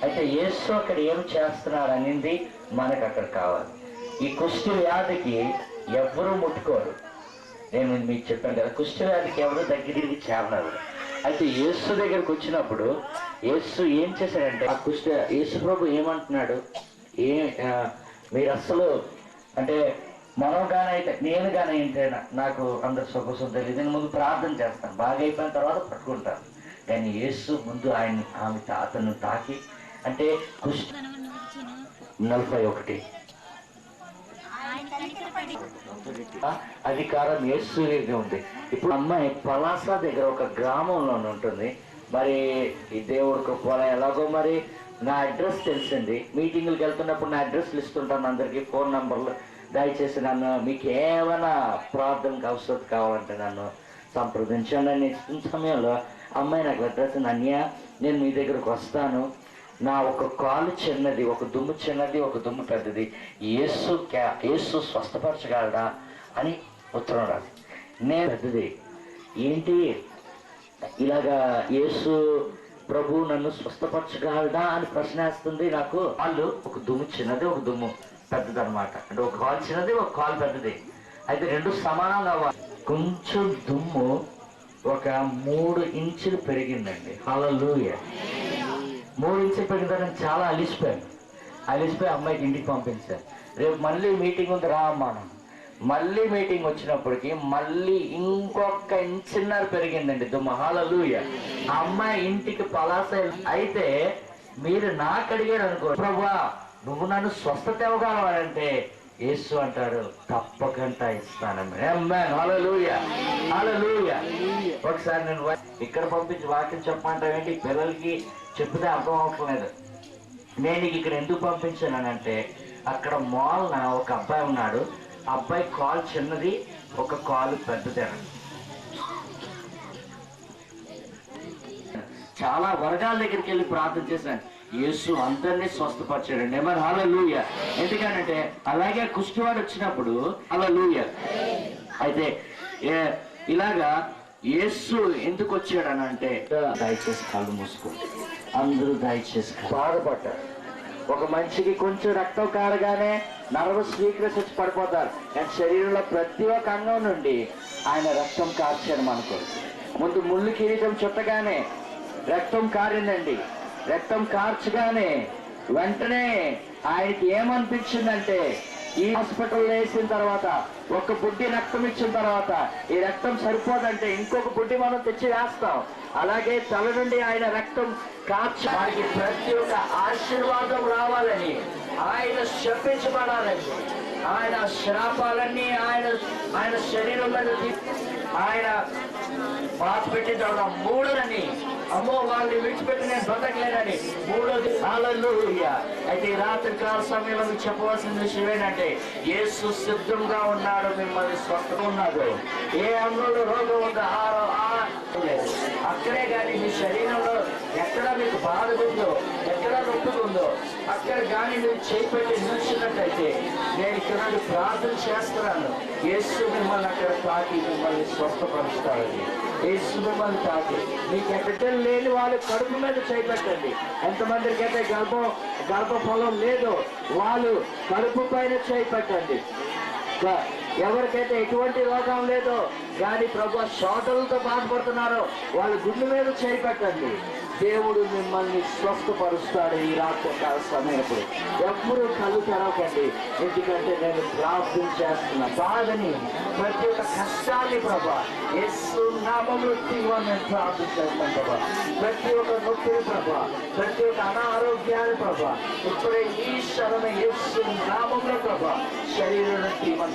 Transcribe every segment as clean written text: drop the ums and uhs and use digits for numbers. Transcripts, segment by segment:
అయితే యేసు అక్కడ ఏం చేస్తున్నాడు అనేది మనకు అక్కడ కావాలి. ఈ కుష్టి వ్యాధికి ఎవరు ముట్టుకోరు. నేను మీకు చెప్పాను కదా, కుష్టి వ్యాధికి ఎవరు దగ్గరికి చేరలేదు. అయితే యేసు దగ్గరికి వచ్చినప్పుడు యేసు ఏం చేశాడంటే, ఆ యేసు ప్రభు ఏమంటున్నాడు, మీరు అసలు అంటే మనం కానీ నేను కానీ ఏంటైనా నాకు అందరు సుఖం తెలియదు, నేను ముందు ప్రార్థన చేస్తాను, బాగా అయిపోయిన తర్వాత పట్టుకుంటాను. కానీ యేసు ముందు అతను తాకి అంటే 41 అధికారం యేసుకి ఉంది. ఇప్పుడు అమ్మాయి పలాస దగ్గర ఒక గ్రామంలో ఉంటుంది. మరి ఈ దేవుడికి పొలం ఎలాగో మరి నా అడ్రస్ తెలిసింది. మీటింగులకు వెళ్తున్నప్పుడు నా అడ్రస్లు ఇస్తుంటాను అందరికి, ఫోన్ నంబర్లు. దయచేసి నన్ను మీకు ఏమైనా ప్రార్థనకు అవసరం కావాలంటే నన్ను సంప్రదించండి అని ఇస్తున్న సమయంలో అమ్మాయి నాకు అడ్రస్, అన్య నేను మీ దగ్గరకు వస్తాను, నా ఒక కాలు చిన్నది, ఒక దుమ్ము చిన్నది, ఒక దుమ్ము పెద్దది, యేసు స్వస్థపరచగలడా అని ఉత్తరం రాదు. నేను పెద్దది ఏంటి ఇలాగా యేసు ప్రభు నన్ను స్వస్థపరచగలడా అని ప్రశ్నేస్తుంది నాకు. వాళ్ళు ఒక దుమ్ము చిన్నది, ఒక దుమ్ము పెద్దది అనమాట. అంటే ఒక కాలు చిన్నది, ఒక కాలు పెద్దది. అయితే రెండు సమానంగా కొంచెం దుమ్ము ఒక 3 ఇంచులు పెరిగిందండి. హల్లెలూయా. 3 ఇంచులు పెరిగిందని చాలా అలిసిపోయి అమ్మాయికి ఇంటికి పంపించాను. రేపు మళ్ళీ మీటింగ్ ఉంది రా అమ్మాను. మళ్ళీ మీటింగ్ వచ్చినప్పటికీ మళ్ళీ ఇంకొక ఇంచున్నర పెరిగిందండి దుమ్ము. హల్లెలూయా. ఆ అమ్మాయి ఇంటికి పలాస. అయితే మీరు నాకు అడిగారు అనుకో, ప్రభువా నువ్వు నన్ను స్వస్థత ఇవ్వగలవాడంటే యేసు అంటాడు తప్పకుండా ఇస్తానమ్మా. హల్లెలూయా, హల్లెలూయా. ఒకసారి నేను ఇక్కడ పంపించి వాక్యం చెప్పమంటావేంటి, పిల్లలకి చెప్తే అర్థం అవట్లేదు. నేను ఇక్కడ ఎందుకు పంపించానంటే, అక్కడ మూలన ఒక అబ్బాయి ఉన్నాడు. అబ్బాయి కాలు చిన్నది, ఒక కాలు పెద్దది. చాలా వర్గాల దగ్గరికి వెళ్ళి ప్రార్థన చేశాను. యేసు అందరినీ స్వస్థపరిచాడండి. మరి హల్లెలూయా. ఎందుకనంటే అలాగే కుష్టివాడు వచ్చినప్పుడు హల్లెలూయా. అయితే ఇలాగా యేసు ఎందుకు వచ్చాడనంటే, దయచేసి కళ్ళు మూసుకోండి అందరూ, దయచేసి బాధపడ్డారు. ఒక మనిషికి కొంచెం రక్తం కారగానే నర్వస్ వీక్నెస్ వచ్చి పడిపోతారు. కానీ శరీరంలో ప్రతి ఒక్క అంగం నుండి ఆయన రక్తం కార్చాడు మనకు. ముందు ముళ్ళు కిరీటం చుట్టగానే రక్తం కారిందండి. రక్తం కార్చగానే వెంటనే ఆయనకి ఏమనిపించిందంటే, ఈ హాస్పిటల్ వేసిన తర్వాత ఒక బుడ్డి రక్తం ఇచ్చిన తర్వాత ఈ రక్తం సరిపోదంటే ఇంకొక బుడ్డి మనం తెచ్చి వేస్తాం. అలాగే తల నుండి ఆయన రక్తం కార్చి వారికి ప్రతి ఒక్క ఆశీర్వాదం రావాలని, ఆయన శపించబడాలని, ఆయన శ్రాపాలన్నీ ఆయన శరీరం మీద ఆయన బాధ పెట్టిన తర్వాత మూడోదని, అమ్మో వాళ్ళని విడిచిపెట్టి నేను బ్రతకలేనని మూడోది. హల్లెలూయా. అయితే ఈ రాత్రి కాల సమయంలో మీకు చెప్పవలసిన విషయం ఏంటంటే, యేసు సిద్ధంగా ఉన్నాడు, మిమ్మల్ని స్వస్థంగా ఉన్నాడు. ఏ అంగంలో రోగం ఉందో అక్కడే కానీ మీ శరీరంలో ఎక్కడ మీకు బాధ ఉందో, ఎక్కడ నొప్పి ఉందో అక్కడ కానీ మీరు చేపెట్టి నిలిచినట్టయితే నేను ఇక్కడ నుండి ప్రార్థన చేస్తున్నాను. యేసు మిమ్మల్ని అక్కడ తాకి మిమ్మల్ని స్వస్థపరుస్తాడని. యేసు మిమ్మల్ని తాకి మీకు బిడ్డలు లేని వాళ్ళు కడుపు మీద చేపెట్టండి. ఎంతమందికి అయితే గర్భఫలం లేదో వాళ్ళు కడుపు పైన చేపెట్టండి. ఎవరికైతే ఎటువంటి రోగం లేదో కానీ ప్రభు శోధనలతో బాధపడుతున్నారో వాళ్ళు గుండె మీద చేపెట్టండి. దేవుడు మిమ్మల్ని స్వస్థపరుస్తాడు. ఈ రాత్రి కాల సమయంలో ఎప్పుడు కళ్ళు తెరవకండి. ఎందుకంటే నేను ప్రార్థన చేస్తున్నా. బాధని ప్రతి ఒక్క కష్టాన్ని ప్రభా యేసు నామములో నేను ప్రార్థన చేస్తాను ప్రభా. ప్రతి ఒక్క నొప్పిని ప్రభా, ప్రతి ఒక్క అనారోగ్యాన్ని ప్రభా ఇప్పుడే ఈ క్షణమే యేసు నామములో ప్రభా శరీరం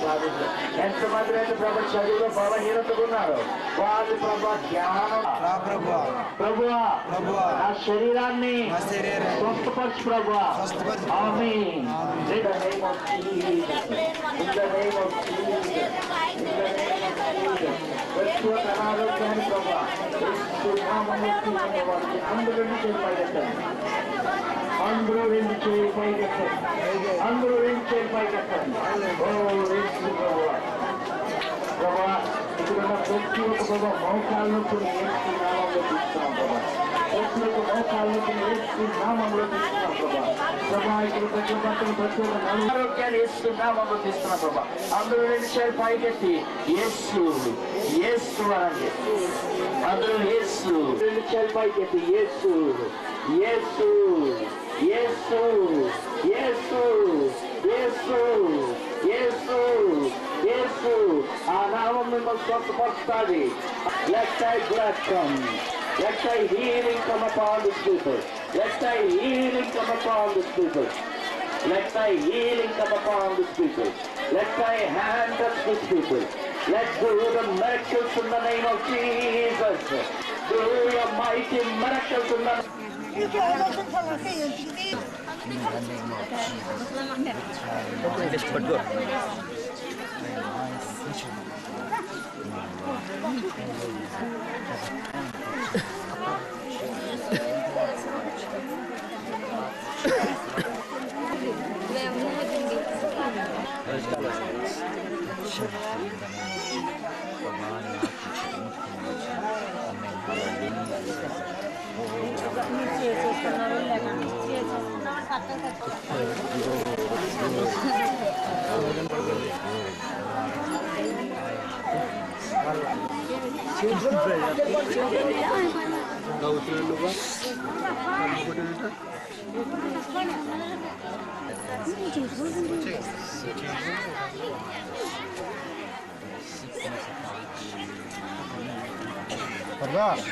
ప్రార్థించారు. ఎంతమంది అయితే ప్రభా శరీరం బలహీనతగా ఉన్నారు వాళ్ళు ప్రభా జ్ఞానం ప్రభువా నా శరీరాన్ని స్వస్థపరచు ప్రభువా. ఆమేన్. In the name of Jesus. In the name of Jesus. In the name of Jesus. ప్రతి ఒక్క అనారోగ్యాన్ని ప్రభా అందరూ చేపట్టండి. అందరూ రెండు చేయి పైకెత్తండి. అందరూ రెండు చేయి పైకెత్తండి. ఓ యేసు ప్రభువా. ప్రభువా ఇక్కడున్న ప్రతి ఒక్క ప్రభా మోకాళ్ళను కూడా తీసుకున్నామని చూస్తున్నాం ప్రభా. ప్రత్యేక మోకాళ్ళకి యేసు నామంలో తీస్తున్నాం ప్రభా. ప్రభా ఇక్కడ ప్రతి ఒక్కరు ప్రతి ఒక్క అనారోగ్యాన్ని యేసు నామంలో తీస్తున్నాం ప్రభా. అందరూ 2 చేతులు పైకెత్తి యేసు యేసు అనండి. అందరూ యేసు 2 చేతులు పైకెత్తి యేసు యేసు యేసు యేసు యేసు యేసు యేసు. ఆ నామం మిమ్మల్ని స్వస్థపరుస్తుంది. Let thy blood come. Let thy healing come upon this people. Let thy healing come upon this people. Let thy healing come upon this people. Let thy hand touch this people. Let do the miracles in the name of Jesus. Do your mighty miracles in the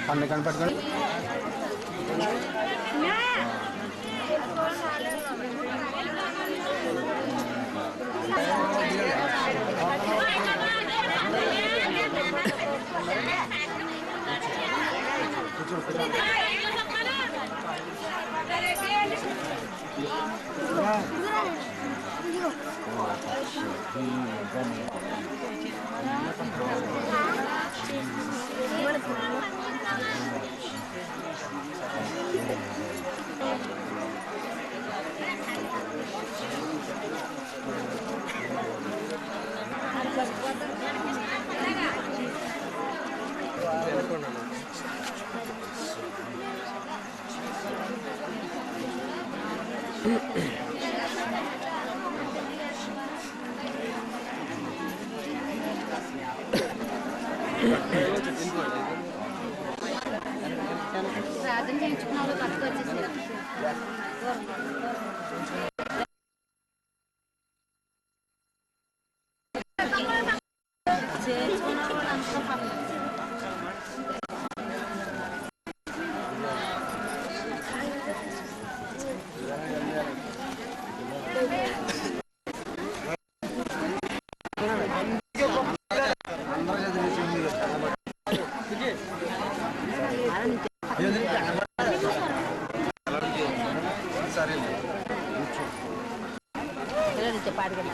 పండుగ కనపడుతుంది. ప్రార్థన చేయించుకున్న వాళ్ళు పక్కకు వచ్చేసారు. చేయించుకున్న వాళ్ళు అంతా పక్కకు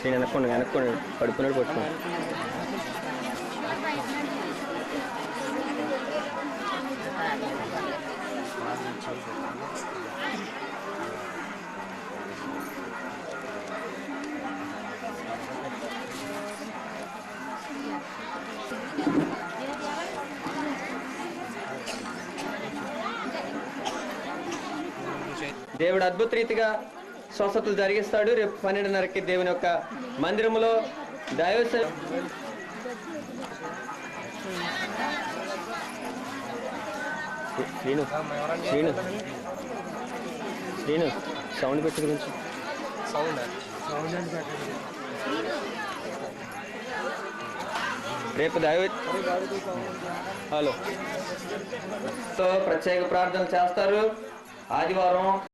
నేను వెనక్కోండి పడుకున్నాడు పట్టుకోండి. దేవుడు అద్భుత రీతిగా స్వస్థతలు జరిగిస్తాడు. రేపు 12:30కి దేవుని యొక్క మందిరములో దైవ శ్రీను సౌండ్ పెట్టి గురించి సౌండ్ రేపు హలో తో ప్రత్యేక ప్రార్థనలు చేస్తారు. ఆదివారం